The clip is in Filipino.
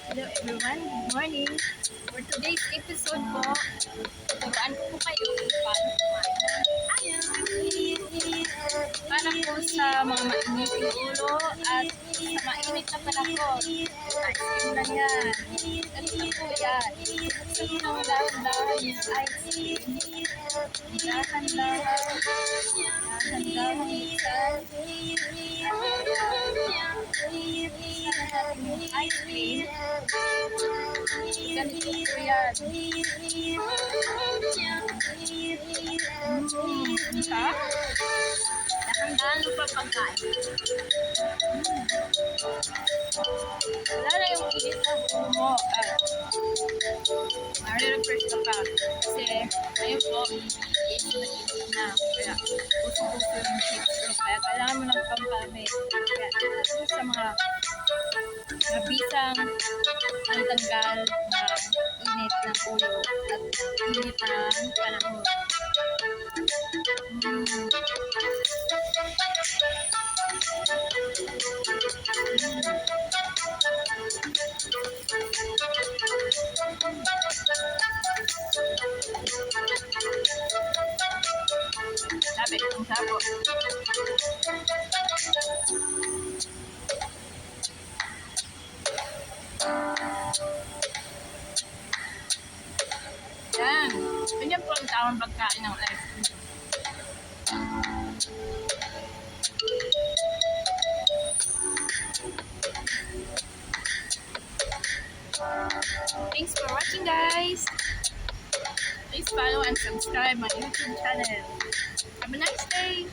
Hello everyone, good morning. For today's episode po, tuturuan ko po kayo kung paano kumain ng ayam. Para po sa mga mainiting ulo at sa mainit na panahon. Ice cream lang yan. Ganito po yan. Sa mga dahan-dahan yung ice cream. Dahan-dahan. Dahan-dahan minsan. Ice cream. Ganito po yan. Sarap. Dahan-dahan pa pagkain. Wala na yung init na buho mo. Mare-refresh ka pa. Kasi ngayon po, is nag-init na. Kaya puso-puso yung chips. Kaya kailangan mo ng pampamit. Kaya ito sa mga mabisang ang tanggal na init ng ulo at init ng panahon. Sabi, ang sabo. Yan. Ganyan po ang tamang pagkain ng ice cream. Thanks for watching, guys. Please follow and subscribe my YouTube channel. Have a nice day.